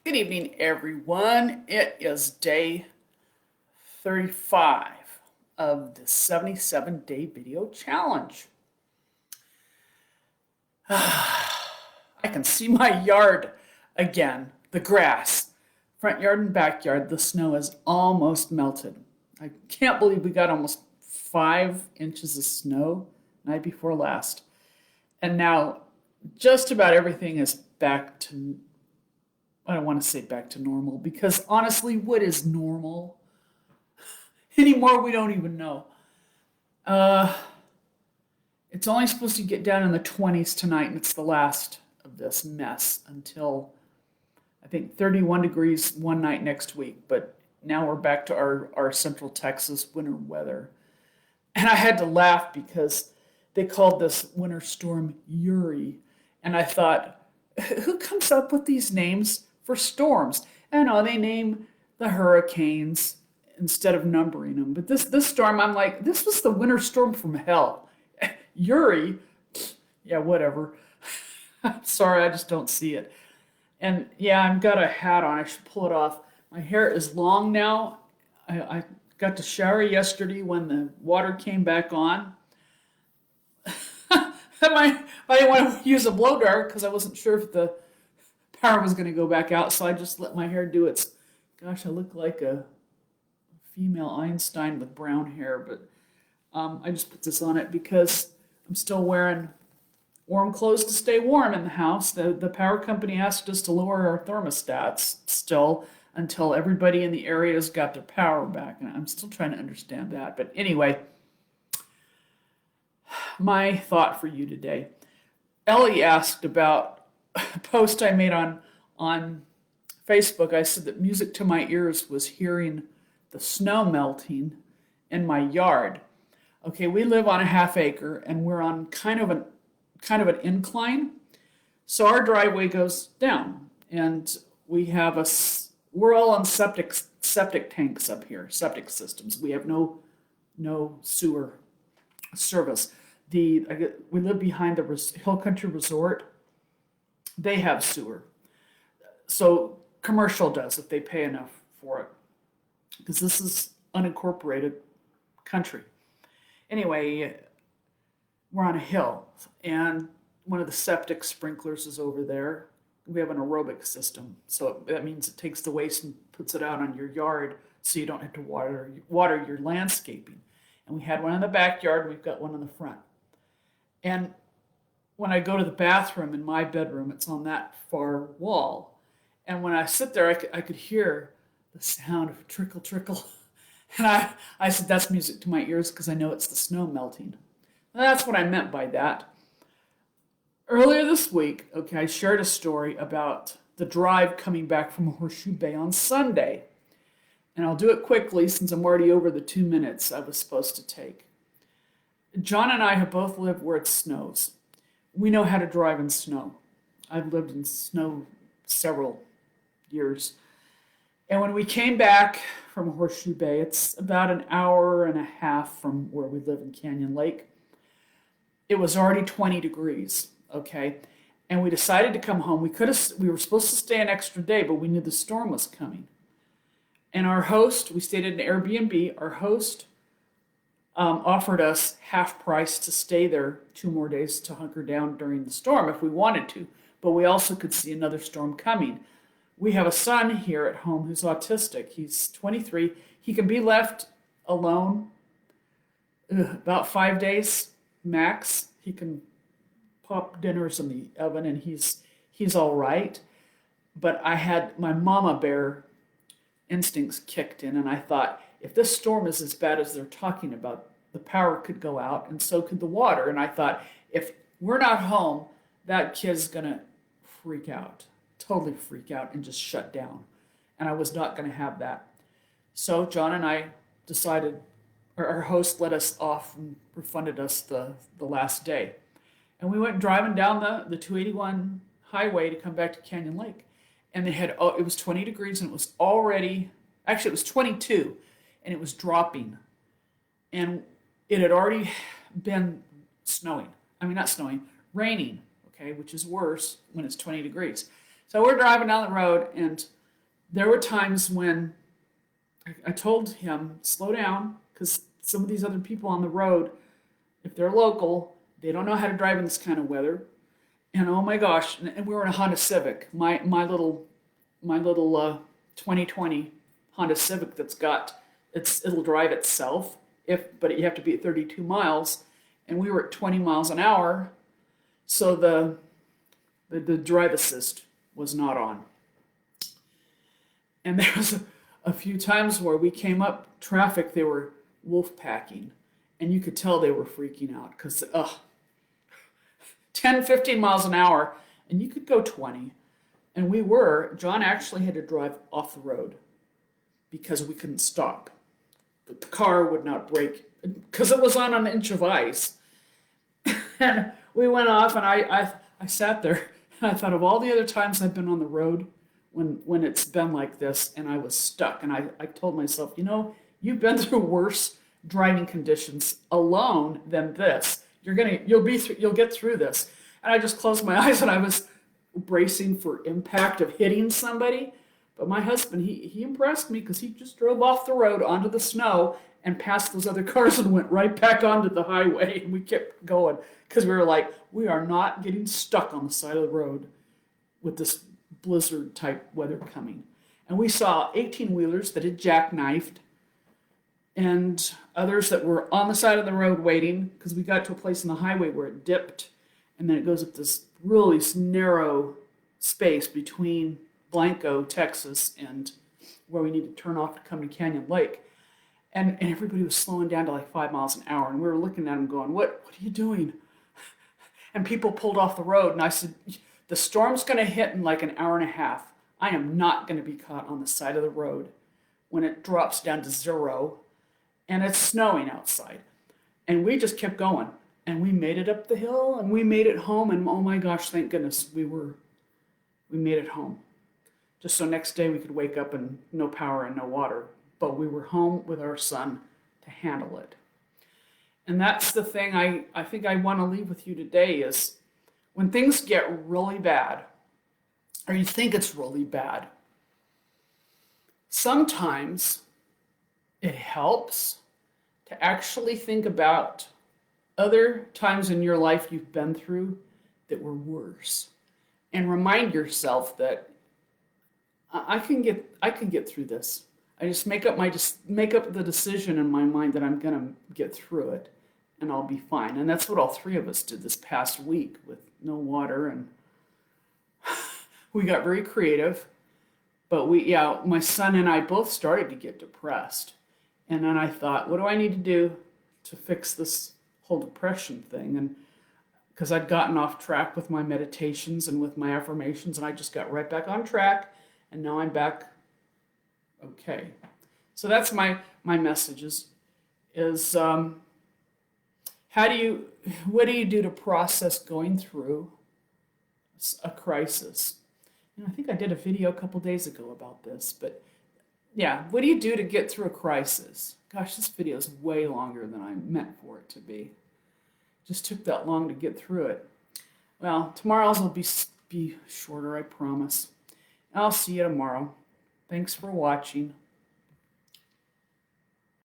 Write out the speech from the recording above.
Good evening, everyone. It is day 35 of the 77-day video challenge. I can see my yard again, the grass, front yard and backyard. The snow is almost melted. I can't believe we got almost 5 inches of snow night before last. And now just about everything is back to, I don't want to say back to normal because honestly, what is normal? Anymore, we don't even know. Uh, it's only supposed to get down in the 20s tonight, and it's the last of this mess until I think 31 degrees one night next week. But now we're back to our central Texas winter weather. And I had to laugh because they called this winter storm Uri. And I thought, who comes up with these names for storms? I know they name the hurricanes instead of numbering them. But this storm, I'm like, this was the winter storm from hell. Uri, yeah, whatever. Sorry, I just don't see it. And yeah, I've got a hat on. I should pull it off. My hair is long now. I got to shower yesterday when the water came back on. I didn't want to use a blow dryer because I wasn't sure if the power was going to go back out, so I just let my hair do its. Gosh, I look like a female Einstein with brown hair, but I just put this on it because I'm still wearing warm clothes to stay warm in the house. The power company asked us to lower our thermostats still until everybody in the area's got their power back, and I'm still trying to understand that. But anyway, my thought for you today. Ellie asked about a post I made on Facebook. I said that music to my ears was hearing the snow melting in my yard. Okay, we live on a half acre and we're on kind of an incline. So our driveway goes down and we're all on septic tanks up here, septic systems. We have no sewer service. We live behind the Hill Country Resort. They have sewer. So commercial does if they pay enough for it. Because this is unincorporated country. Anyway, we're on a hill and one of the septic sprinklers is over there. We have an aerobic system. So that means it takes the waste and puts it out on your yard so you don't have to water your landscaping. And we had one in the backyard, we've got one in the front. And when I go to the bathroom in my bedroom, it's on that far wall. And when I sit there, I could hear the sound of trickle, trickle. And I said, that's music to my ears because I know it's the snow melting. And that's what I meant by that. Earlier this week, okay, I shared a story about the drive coming back from Horseshoe Bay on Sunday. And I'll do it quickly since I'm already over the 2 minutes I was supposed to take. John and I have both lived where it snows. We know how to drive in snow. I've lived in snow several years. And when we came back from Horseshoe Bay, it's about an hour and a half from where we live in Canyon Lake. It was already 20 degrees, okay? And we decided to come home. We were supposed to stay an extra day, but we knew the storm was coming. And our host, we stayed at an Airbnb, our host offered us half price to stay there 2 more days to hunker down during the storm if we wanted to. But we also could see another storm coming. We have a son here at home who's autistic. He's 23. He can be left alone about 5 days max. He can pop dinners in the oven and he's all right. But I had my mama bear instincts kicked in, and I thought, if this storm is as bad as they're talking about, the power could go out and so could the water. And I thought, if we're not home, that kid's gonna freak out, totally freak out and just shut down. And I was not gonna have that. So John and I decided, our host let us off and refunded us the last day. And we went driving down the 281 highway to come back to Canyon Lake. And it was 20 degrees and it was it was 22 and it was dropping. And it had already been snowing. I mean, not snowing, raining, okay, which is worse when it's 20 degrees. So we're driving down the road and there were times when I told him, slow down, because some of these other people on the road, if they're local, they don't know how to drive in this kind of weather. And oh my gosh, and we were in a Honda Civic, my little 2020 Honda Civic that's got it'll drive itself but you have to be at 32 miles, and we were at 20 miles an hour, so the drive assist was not on. And there was a few times where we came up traffic, they were wolf packing, and you could tell they were freaking out because 10, 15 miles an hour, and you could go 20. And John actually had to drive off the road because we couldn't stop. The car would not brake because it was on an inch of ice. And we went off, and I sat there, and I thought of all the other times I've been on the road when it's been like this and I was stuck. And I told myself, you've been through worse driving conditions alone than this. You'll get through this. And I just closed my eyes, and I was bracing for impact of hitting somebody. But my husband, he impressed me because he just drove off the road onto the snow and past those other cars and went right back onto the highway. And we kept going because we were like, we are not getting stuck on the side of the road with this blizzard type weather coming. And we saw 18-wheelers that had jackknifed and others that were on the side of the road waiting because we got to a place in the highway where it dipped, and then it goes up this really narrow space between Blanco, Texas, and where we need to turn off to come to Canyon Lake. And everybody was slowing down to like 5 miles an hour, and we were looking at them going, what are you doing? And people pulled off the road, and I said, the storm's going to hit in like an hour and a half. I am not going to be caught on the side of the road when it drops down to 0 and it's snowing outside. And we just kept going, and we made it up the hill, and we made it home, and oh my gosh, thank goodness we made it home. Just so next day we could wake up and no power and no water, but we were home with our son to handle it. And that's the thing I think I want to leave with you today is when things get really bad, or you think it's really bad, sometimes it helps to actually think about other times in your life you've been through that were worse, and remind yourself that I can get through this. I just make up the decision in my mind that I'm gonna get through it, and I'll be fine. And that's what all three of us did this past week with no water, and we got very creative. But my son and I both started to get depressed. And then I thought, what do I need to do to fix this whole depression thing? And because I'd gotten off track with my meditations and with my affirmations, and I just got right back on track, and now I'm back okay. So that's my message is what do you do to process going through a crisis? I think I did a video a couple days ago about this, but yeah, what do you do to get through a crisis? Gosh, this video is way longer than I meant for it to be. It just took that long to get through it. Well, tomorrow's will be shorter, I promise. I'll see you tomorrow. Thanks for watching.